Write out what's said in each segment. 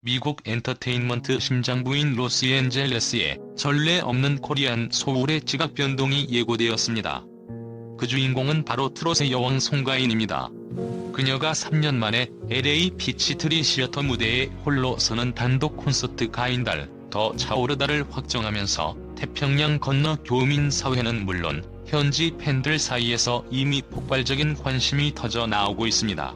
미국 엔터테인먼트 심장부인 로스앤젤레스에 전례 없는 코리안 소울의 지각 변동이 예고되었습니다. 그 주인공은 바로 트롯의 여왕 송가인입니다. 그녀가 3년 만에 LA 피치트리 시어터 무대에 홀로 서는 단독 콘서트 가인달 더 차오르다를 확정하면서 태평양 건너 교민 사회는 물론 현지 팬들 사이에서 이미 폭발적인 관심이 터져 나오고 있습니다.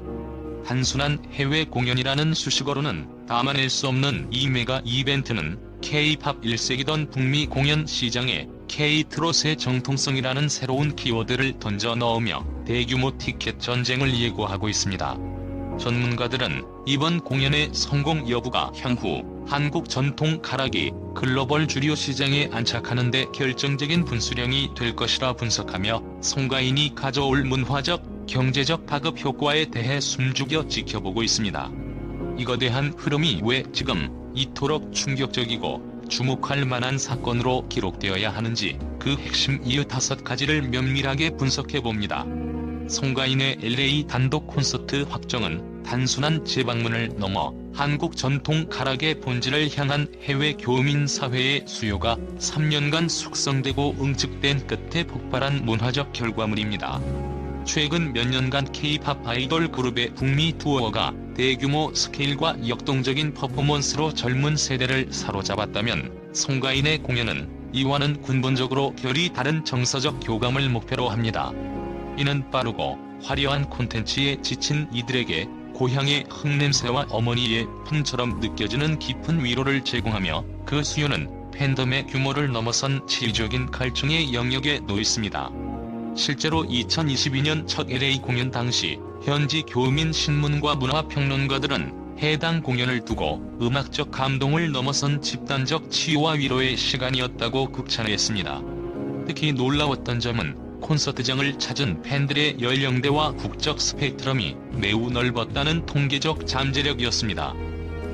단순한 해외 공연이라는 수식어로는 담아낼 수 없는 이 메가 이벤트는 K-팝 1세기던 북미 공연 시장에 K-트롯의 정통성이라는 새로운 키워드를 던져 넣으며 대규모 티켓 전쟁을 예고하고 있습니다. 전문가들은 이번 공연의 성공 여부가 향후 한국 전통 가락이 글로벌 주류 시장에 안착하는 데 결정적인 분수령이 될 것이라 분석하며 송가인이 가져올 문화적, 경제적 파급 효과에 대해 숨죽여 지켜보고 있습니다. 이거대한 흐름이 왜 지금 이토록 충격적이고 주목할 만한 사건으로 기록되어야 하는지 그 핵심 이유 5가지를 면밀하게 분석해봅니다. 송가인의 LA 단독 콘서트 확정은 단순한 재방문을 넘어 한국 전통 가락의 본질을 향한 해외 교민 사회의 수요가 3년간 숙성되고 응축된 끝에 폭발한 문화적 결과물입니다. 최근 몇 년간 K-팝 아이돌 그룹의 북미 투어가 대규모 스케일과 역동적인 퍼포먼스로 젊은 세대를 사로잡았다면 송가인의 공연은 이와는 근본적으로 결이 다른 정서적 교감을 목표로 합니다. 이는 빠르고 화려한 콘텐츠에 지친 이들에게 고향의 흙냄새와 어머니의 품처럼 느껴지는 깊은 위로를 제공하며 그 수요는 팬덤의 규모를 넘어선 질적인 갈증의 영역에 놓였습니다. 실제로 2022년 첫 LA 공연 당시 현지 교민 신문과 문화평론가들은 해당 공연을 두고 음악적 감동을 넘어선 집단적 치유와 위로의 시간이었다고 극찬했습니다. 특히 놀라웠던 점은 콘서트장을 찾은 팬들의 연령대와 국적 스펙트럼이 매우 넓었다는 통계적 잠재력이었습니다.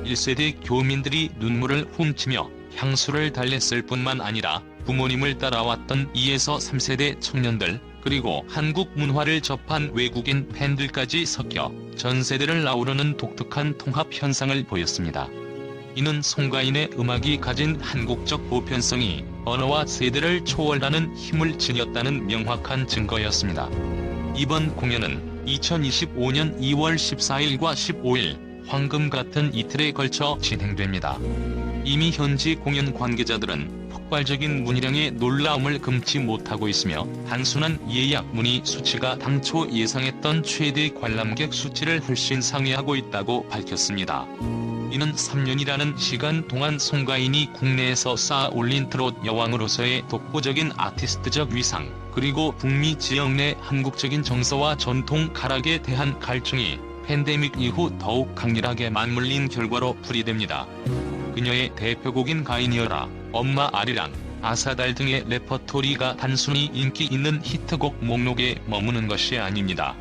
1세대 교민들이 눈물을 훔치며 향수를 달랬을 뿐만 아니라 부모님을 따라왔던 2에서 3세대 청년들, 그리고 한국 문화를 접한 외국인 팬들까지 섞여 전 세대를 아우르는 독특한 통합 현상을 보였습니다. 이는 송가인의 음악이 가진 한국적 보편성이 언어와 세대를 초월하는 힘을 지녔다는 명확한 증거였습니다. 이번 공연은 2025년 2월 14일과 15일 황금 같은 이틀에 걸쳐 진행됩니다. 이미 현지 공연 관계자들은 폭발적인 문의량에 놀라움을 금치 못하고 있으며 단순한 예약 문의 수치가 당초 예상했던 최대 관람객 수치를 훨씬 상회하고 있다고 밝혔습니다. 이는 3년이라는 시간 동안 송가인이 국내에서 쌓아 올린 트롯 여왕으로서의 독보적인 아티스트적 위상, 그리고 북미 지역 내 한국적인 정서와 전통 가락에 대한 갈증이 팬데믹 이후 더욱 강렬하게 맞물린 결과로 풀이됩니다. 그녀의 대표곡인 가인이어라, 엄마 아리랑, 아사달 등의 레퍼토리가 단순히 인기 있는 히트곡 목록에 머무는 것이 아닙니다.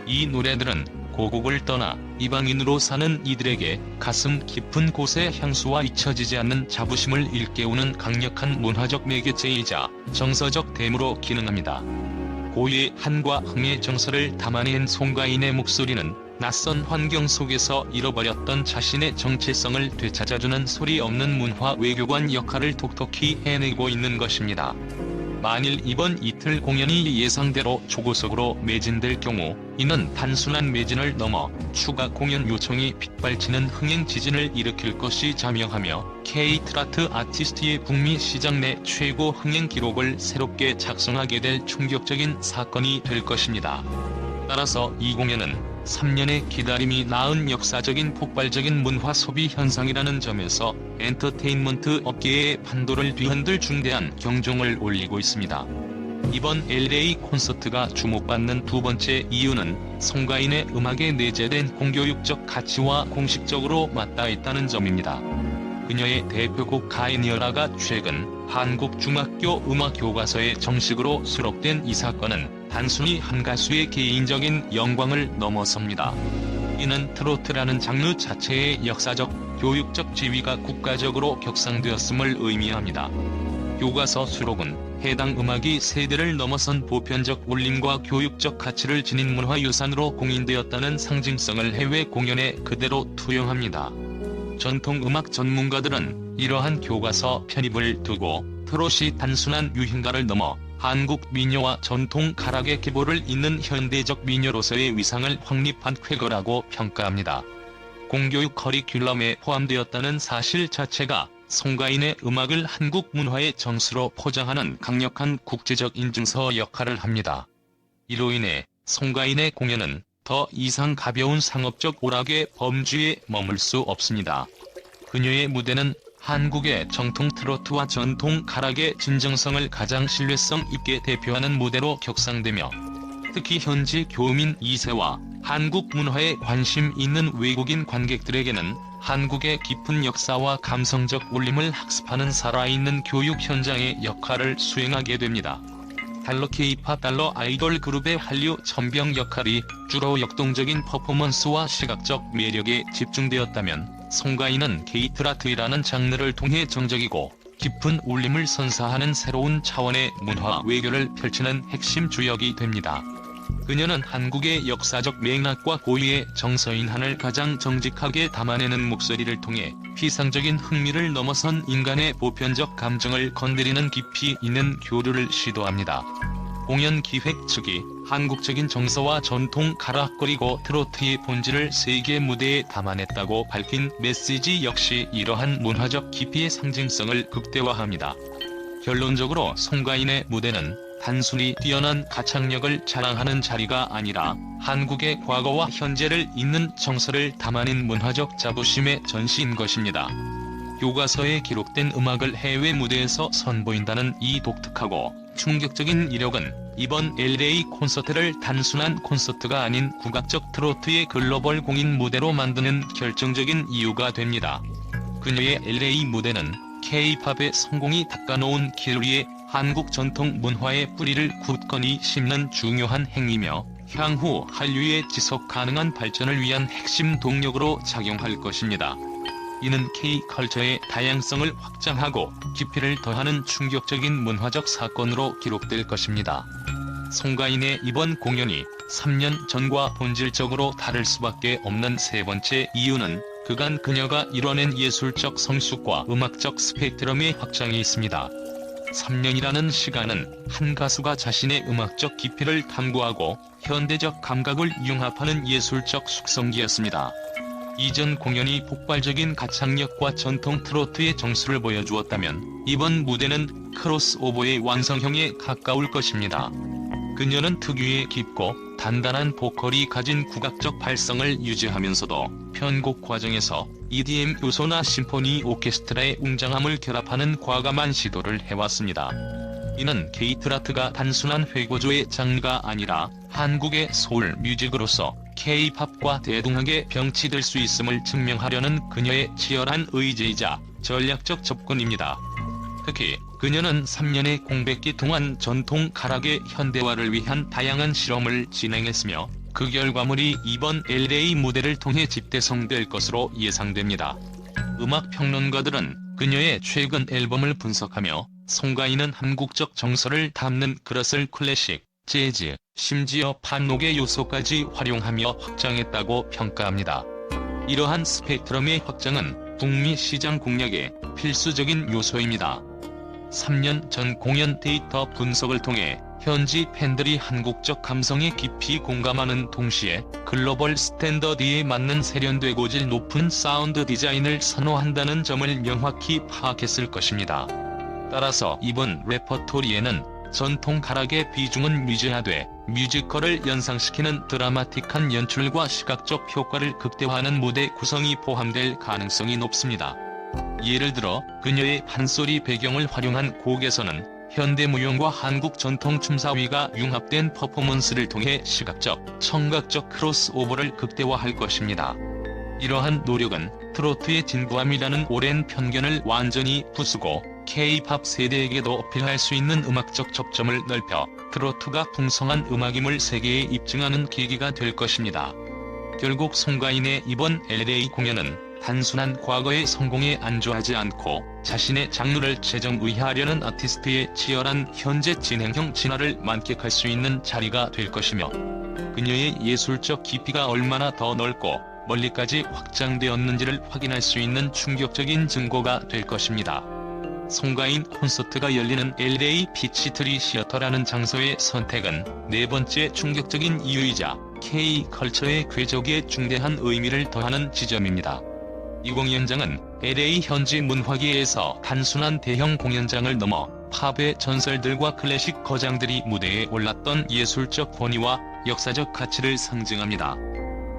이 노래들은 고국을 떠나 이방인으로 사는 이들에게 가슴 깊은 곳의 향수와 잊혀지지 않는 자부심을 일깨우는 강력한 문화적 매개체이자 정서적 대모로 기능합니다. 고유의 한과 흥의 정서를 담아낸 송가인의 목소리는 낯선 환경 속에서 잃어버렸던 자신의 정체성을 되찾아주는 소리 없는 문화 외교관 역할을 톡톡히 해내고 있는 것입니다. 만일 이번 이틀 공연이 예상대로 초고속으로 매진될 경우 이는 단순한 매진을 넘어 추가 공연 요청이 빗발치는 흥행 지진을 일으킬 것이 자명하며 K-트로트 아티스트의 북미 시장 내 최고 흥행 기록을 새롭게 작성하게 될 충격적인 사건이 될 것입니다. 따라서 이 공연은 3년의 기다림이 낳은 역사적인 폭발적인 문화 소비 현상이라는 점에서 엔터테인먼트 업계의 판도를 뒤흔들 중대한 경종을 울리고 있습니다. 이번 LA 콘서트가 주목받는 두 번째 이유는 송가인의 음악에 내재된 공교육적 가치와 공식적으로 맞닿아 있다는 점입니다. 그녀의 대표곡 가인이어라가 최근 한국 중학교 음악 교과서에 정식으로 수록된 이 사건은 단순히 한 가수의 개인적인 영광을 넘어섭니다. 이는 트로트라는 장르 자체의 역사적, 교육적 지위가 국가적으로 격상되었음을 의미합니다. 교과서 수록은 해당 음악이 세대를 넘어선 보편적 울림과 교육적 가치를 지닌 문화유산으로 공인되었다는 상징성을 해외 공연에 그대로 투영합니다. 전통음악 전문가들은 이러한 교과서 편입을 두고 트롯이 단순한 유행가를 넘어 한국 민요와 전통 가락의 기보를 잇는 현대적 민요로서의 위상을 확립한 쾌거라고 평가합니다. 공교육 커리큘럼에 포함되었다는 사실 자체가 송가인의 음악을 한국 문화의 정수로 포장하는 강력한 국제적 인증서 역할을 합니다. 이로 인해 송가인의 공연은 더 이상 가벼운 상업적 오락의 범주에 머물 수 없습니다. 그녀의 무대는 한국의 정통 트로트와 전통 가락의 진정성을 가장 신뢰성 있게 대표하는 무대로 격상되며 특히 현지 교민 2세와 한국 문화에 관심 있는 외국인 관객들에게는 한국의 깊은 역사와 감성적 울림을 학습하는 살아있는 교육 현장의 역할을 수행하게 됩니다. 달러 K-팝 달러 아이돌 그룹의 한류 천병 역할이 주로 역동적인 퍼포먼스와 시각적 매력에 집중되었다면 송가인은 게이트라트라는 장르를 통해 정적이고 깊은 울림을 선사하는 새로운 차원의 문화 외교를 펼치는 핵심 주역이 됩니다. 그녀는 한국의 역사적 맥락과 고유의 정서인한을 가장 정직하게 담아내는 목소리를 통해 피상적인 흥미를 넘어선 인간의 보편적 감정을 건드리는 깊이 있는 교류를 시도합니다. 공연 기획 측이 한국적인 정서와 전통 가락 그리고 트로트의 본질을 세계 무대에 담아냈다고 밝힌 메시지 역시 이러한 문화적 깊이의 상징성을 극대화합니다. 결론적으로 송가인의 무대는 단순히 뛰어난 가창력을 자랑하는 자리가 아니라 한국의 과거와 현재를 잇는 정서를 담아낸 문화적 자부심의 전시인 것입니다. 교과서에 기록된 음악을 해외 무대에서 선보인다는 이 독특하고 충격적인 이력은 이번 LA 콘서트를 단순한 콘서트가 아닌 국악적 트로트의 글로벌 공인 무대로 만드는 결정적인 이유가 됩니다. 그녀의 LA 무대는 K-팝의 성공이 닦아놓은 길 위에 한국 전통 문화의 뿌리를 굳건히 심는 중요한 행위며 향후 한류의 지속 가능한 발전을 위한 핵심 동력으로 작용할 것입니다. 이는 K-컬처의 다양성을 확장하고 깊이를 더하는 충격적인 문화적 사건으로 기록될 것입니다. 송가인의 이번 공연이 3년 전과 본질적으로 다를 수밖에 없는 세 번째 이유는 그간 그녀가 이뤄낸 예술적 성숙과 음악적 스펙트럼의 확장이 있습니다. 3년이라는 시간은 한 가수가 자신의 음악적 깊이를 탐구하고 현대적 감각을 융합하는 예술적 숙성기였습니다. 이전 공연이 폭발적인 가창력과 전통 트로트의 정수를 보여주었다면 이번 무대는 크로스오버의 완성형에 가까울 것입니다. 그녀는 특유의 깊고 단단한 보컬이 가진 국악적 발성을 유지하면서도 편곡 과정에서 EDM 요소나 심포니 오케스트라의 웅장함을 결합하는 과감한 시도를 해왔습니다. 이는 게이트라트가 단순한 회고조의 장르가 아니라 한국의 소울 뮤직으로서 K-팝과 대등하게 병치될 수 있음을 증명하려는 그녀의 치열한 의지이자 전략적 접근입니다. 특히 그녀는 3년의 공백기 동안 전통 가락의 현대화를 위한 다양한 실험을 진행했으며 그 결과물이 이번 LA 무대를 통해 집대성될 것으로 예상됩니다. 음악 평론가들은 그녀의 최근 앨범을 분석하며 송가인은 한국적 정서를 담는 그릇을 클래식, 재즈, 심지어 팝록의 요소까지 활용하며 확장했다고 평가합니다. 이러한 스펙트럼의 확장은 북미 시장 공략의 필수적인 요소입니다. 3년 전 공연 데이터 분석을 통해 현지 팬들이 한국적 감성에 깊이 공감하는 동시에 글로벌 스탠더드에 맞는 세련되고 질 높은 사운드 디자인을 선호한다는 점을 명확히 파악했을 것입니다. 따라서 이번 레퍼토리에는 전통 가락의 비중은 유지하되 뮤지컬을 연상시키는 드라마틱한 연출과 시각적 효과를 극대화하는 무대 구성이 포함될 가능성이 높습니다. 예를 들어 그녀의 판소리 배경을 활용한 곡에서는 현대무용과 한국 전통 춤사위가 융합된 퍼포먼스를 통해 시각적, 청각적 크로스오버를 극대화할 것입니다. 이러한 노력은 트로트의 진부함이라는 오랜 편견을 완전히 부수고 K-팝 세대에게도 어필할 수 있는 음악적 접점을 넓혀 트로트가 풍성한 음악임을 세계에 입증하는 계기가 될 것입니다. 결국 송가인의 이번 LA 공연은 단순한 과거의 성공에 안주하지 않고 자신의 장르를 재정의하려는 아티스트의 치열한 현재 진행형 진화를 만끽할 수 있는 자리가 될 것이며 그녀의 예술적 깊이가 얼마나 더 넓고 멀리까지 확장되었는지를 확인할 수 있는 충격적인 증거가 될 것입니다. 송가인 콘서트가 열리는 LA 피치트리 시어터라는 장소의 선택은 네 번째 충격적인 이유이자 K-컬처의 궤적에 중대한 의미를 더하는 지점입니다. 이 공연장은 LA 현지 문화계에서 단순한 대형 공연장을 넘어 팝의 전설들과 클래식 거장들이 무대에 올랐던 예술적 권위와 역사적 가치를 상징합니다.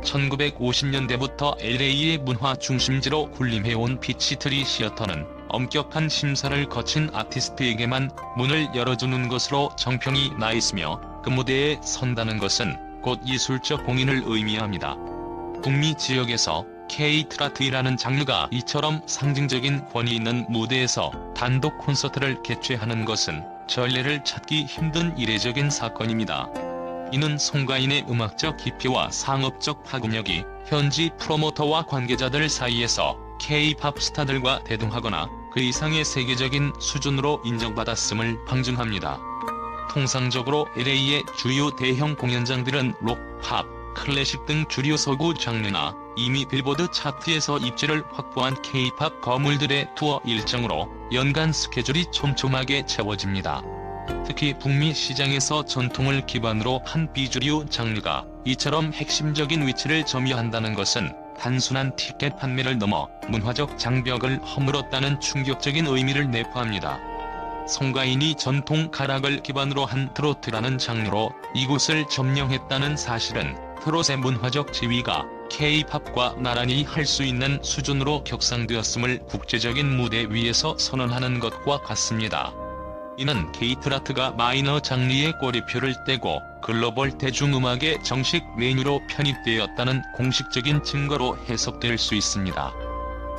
1950년대부터 LA의 문화 중심지로 군림해온 피치트리 시어터는 엄격한 심사를 거친 아티스트에게만 문을 열어주는 것으로 정평이 나 있으며 그 무대에 선다는 것은 곧 예술적 공인을 의미합니다. 북미 지역에서 K-트라트이라는 장르가 이처럼 상징적인 권위 있는 무대에서 단독 콘서트를 개최하는 것은 전례를 찾기 힘든 이례적인 사건입니다. 이는 송가인의 음악적 깊이와 상업적 파급력이 현지 프로모터와 관계자들 사이에서 K-팝 스타들과 대등하거나 그 이상의 세계적인 수준으로 인정받았음을 방증합니다. 통상적으로 LA의 주요 대형 공연장들은 록, 팝, 클래식 등 주류 서구 장르나 이미 빌보드 차트에서 입지를 확보한 K-팝 거물들의 투어 일정으로 연간 스케줄이 촘촘하게 채워집니다. 특히 북미 시장에서 전통을 기반으로 한 비주류 장르가 이처럼 핵심적인 위치를 점유한다는 것은 단순한 티켓 판매를 넘어 문화적 장벽을 허물었다는 충격적인 의미를 내포합니다. 송가인이 전통 가락을 기반으로 한 트로트라는 장르로 이곳을 점령했다는 사실은 트롯의 문화적 지위가 K-팝과 나란히 할 수 있는 수준으로 격상되었음을 국제적인 무대 위에서 선언하는 것과 같습니다. 이는 K-트라트가 마이너 장르의 꼬리표를 떼고 글로벌 대중음악의 정식 메뉴로 편입되었다는 공식적인 증거로 해석될 수 있습니다.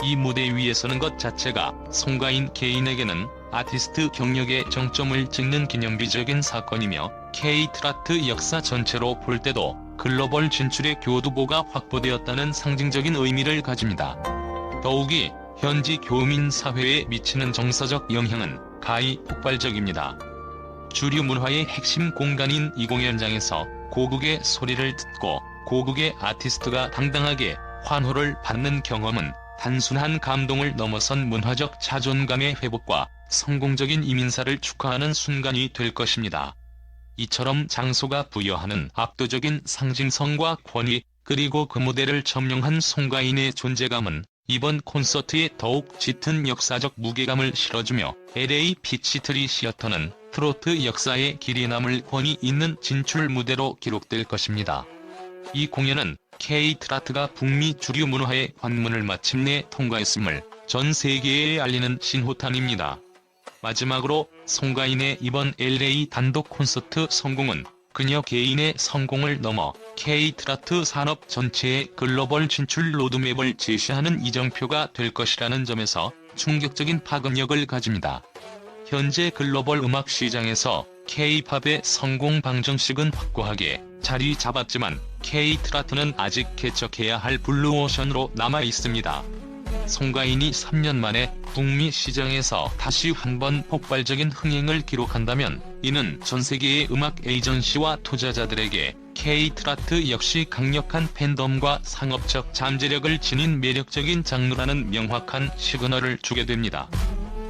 이 무대 위에 서는 것 자체가 송가인 개인에게는 아티스트 경력의 정점을 찍는 기념비적인 사건이며 K-트라트 역사 전체로 볼 때도 글로벌 진출의 교두보가 확보되었다는 상징적인 의미를 가집니다. 더욱이 현지 교민 사회에 미치는 정서적 영향은 가히 폭발적입니다. 주류 문화의 핵심 공간인 이 공연장에서 고국의 소리를 듣고 고국의 아티스트가 당당하게 환호를 받는 경험은 단순한 감동을 넘어선 문화적 자존감의 회복과 성공적인 이민사를 축하하는 순간이 될 것입니다. 이처럼 장소가 부여하는 압도적인 상징성과 권위, 그리고 그 무대를 점령한 송가인의 존재감은 이번 콘서트에 더욱 짙은 역사적 무게감을 실어주며 LA 피치트리 시어터는 트로트 역사에 길이 남을 권위 있는 진출 무대로 기록될 것입니다. 이 공연은 K-트라트가 북미 주류 문화의 관문을 마침내 통과했음을 전 세계에 알리는 신호탄입니다. 마지막으로 송가인의 이번 LA 단독 콘서트 성공은 그녀 개인의 성공을 넘어 K-트라트 산업 전체의 글로벌 진출 로드맵을 제시하는 이정표가 될 것이라는 점에서 충격적인 파급력을 가집니다. 현재 글로벌 음악 시장에서 K-팝의 성공 방정식은 확고하게 자리 잡았지만 K-트라트는 아직 개척해야 할 블루오션으로 남아 있습니다. 송가인이 3년 만에 북미 시장에서 다시 한번 폭발적인 흥행을 기록한다면 이는 전 세계의 음악 에이전시와 투자자들에게 K-트라트 역시 강력한 팬덤과 상업적 잠재력을 지닌 매력적인 장르라는 명확한 시그널을 주게 됩니다.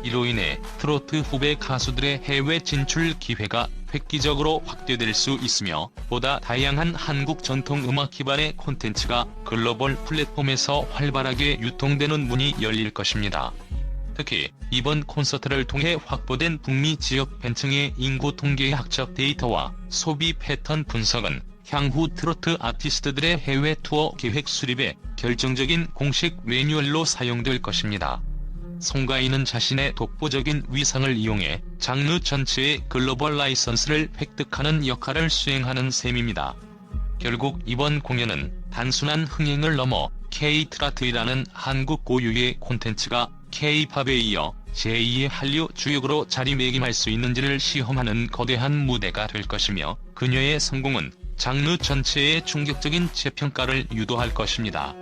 이로 인해 트로트 후배 가수들의 해외 진출 기회가 획기적으로 확대될 수 있으며 보다 다양한 한국 전통 음악 기반의 콘텐츠가 글로벌 플랫폼에서 활발하게 유통되는 문이 열릴 것입니다. 특히 이번 콘서트를 통해 확보된 북미 지역 팬층의 인구 통계학적 데이터와 소비 패턴 분석은 향후 트로트 아티스트들의 해외 투어 계획 수립에 결정적인 공식 매뉴얼로 사용될 것입니다. 송가인은 자신의 독보적인 위상을 이용해 장르 전체의 글로벌 라이선스를 획득하는 역할을 수행하는 셈입니다. 결국 이번 공연은 단순한 흥행을 넘어 K-트라트이라는 한국 고유의 콘텐츠가 K-팝에 이어 제2의 한류 주역으로 자리매김할 수 있는지를 시험하는 거대한 무대가 될 것이며 그녀의 성공은 장르 전체에 충격적인 재평가를 유도할 것입니다.